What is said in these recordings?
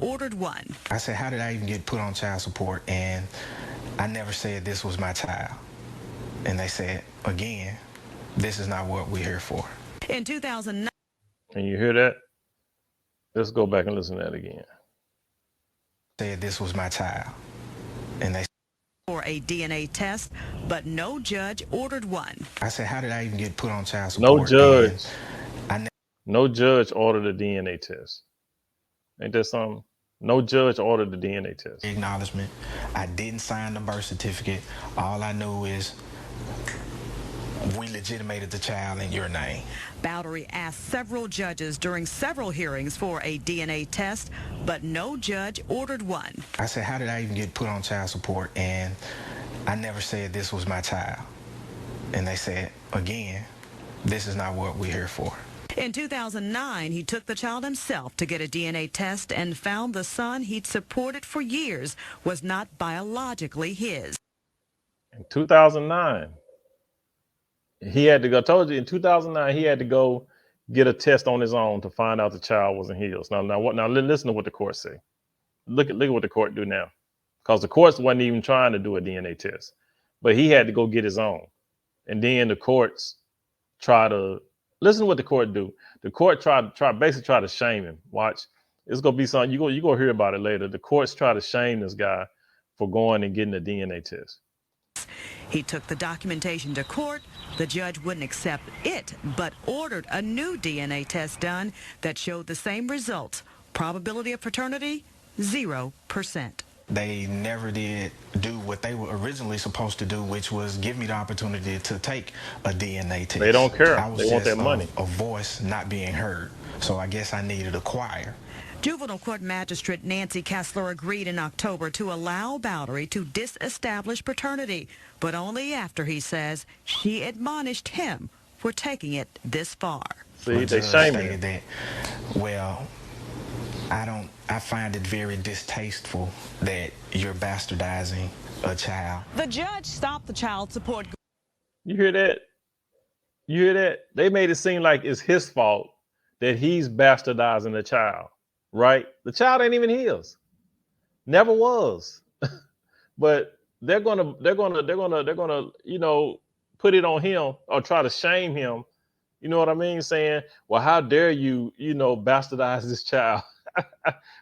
ordered one. I said, how did I even get put on child support? And I never said this was my child. And they said, again, this is not what we're here for. In 2009. Can you hear that? Let's go back and listen to that again. Said this was my child. And they for a DNA test, but no judge ordered one. I said, how did I even get put on child support? No judge ordered a DNA test. Ain't that something? No judge ordered the DNA test. Acknowledgement. I didn't sign the birth certificate. All I knew is we legitimated the child in your name. Bowery asked several judges during several hearings for a DNA test, but no judge ordered one. I said, how did I even get put on child support? And I never said this was my child. And they said, again, this is not what we're here for. In 2009, he took the child himself to get a DNA test and found the son he'd supported for years was not biologically his. In 2009, he had to go. I told you, in 2009, he had to go get a test on his own to find out the child wasn't his. Now listen to what the court say. Look at what the court do now, because the courts wasn't even trying to do a DNA test, but he had to go get his own, and then the courts try to listen to what the court do. The court basically try to shame him. Watch, it's gonna be something you gonna hear about it later. The courts try to shame this guy for going and getting a DNA test. He took the documentation to court. The judge wouldn't accept it, but ordered a new DNA test done that showed the same results. Probability of paternity, 0%. They never did do what they were originally supposed to do, which was give me the opportunity to take a DNA test. They don't care. I was they want that money. A voice not being heard. So I guess I needed a choir. Juvenile Court Magistrate Nancy Kessler agreed in October to allow Bowery to disestablish paternity, but only after, he says, she admonished him for taking it this far. See, they shame him. That, well, I find it very distasteful that you're bastardizing a child. The judge stopped the child support. You hear that? You hear that? They made it seem like it's his fault that he's bastardizing the child. Right? The child ain't even his. Never was. But they're gonna, put it on him or try to shame him. You know what I mean? Saying, well, how dare you, bastardize this child?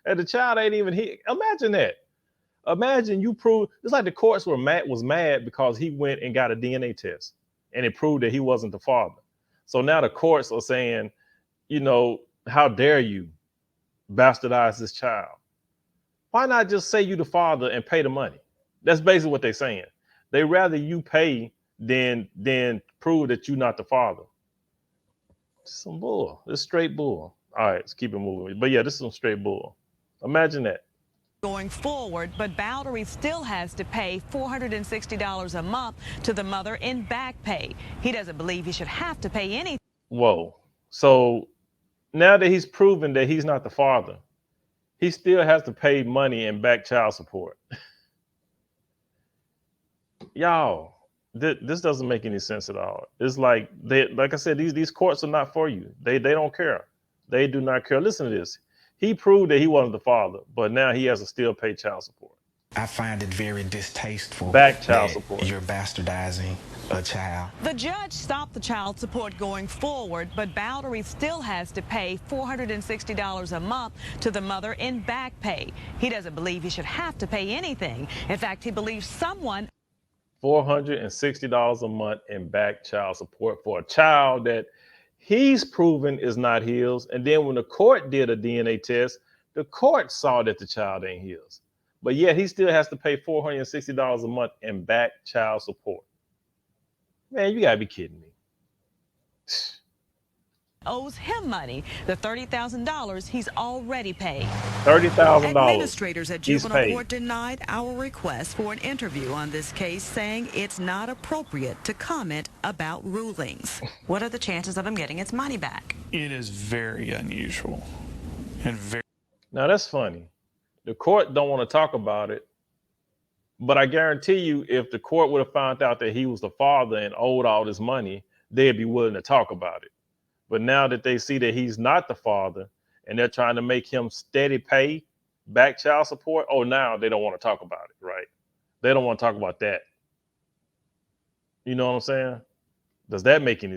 And the child ain't even here. Imagine that. Imagine you prove, it's like the courts was mad because he went and got a DNA test and it proved that he wasn't the father. So now the courts are saying, how dare you bastardize this child? Why not just say you the father and pay the money? That's basically what they're saying. They rather you pay than prove that you're not the father. Some bull. It's straight bull. All right, let's keep it moving. But yeah, this is some straight bull. Imagine that. Going forward, but Bowery still has to pay $460 a month to the mother in back pay. He doesn't believe he should have to pay anything. Whoa. So now that he's proven that he's not the father, he still has to pay money in back child support. Y'all, this doesn't make any sense at all. It's like I said, these courts are not for you. They don't care. They do not care. Listen to this. He proved that he wasn't the father, but now he has to still pay child support. I find it very distasteful back child support. You're bastardizing a child. The judge stopped the child support going forward, but Bowery still has to pay $460 a month to the mother in back pay. He doesn't believe he should have to pay anything. In fact, he believes someone $460 a month in back child support for a child that he's proven is not his. And then when the court did a DNA test, the court saw that the child ain't his. But yet he still has to pay $460 a month in back child support. Man, you gotta be kidding me. Owes him money, the $30,000 he's already paid. $30,000. Administrators at Juvenile Court denied our request for an interview on this case, saying it's not appropriate to comment about rulings. What are the chances of him getting his money back? It is very unusual and very. Now that's funny. The court don't want to talk about it, but I guarantee you, if the court would have found out that he was the father and owed all this money, they'd be willing to talk about it. But now that they see that he's not the father and they're trying to make him steady pay back child support, oh, now they don't want to talk about it, right? They don't want to talk about that. You know what I'm saying? Does that make any sense?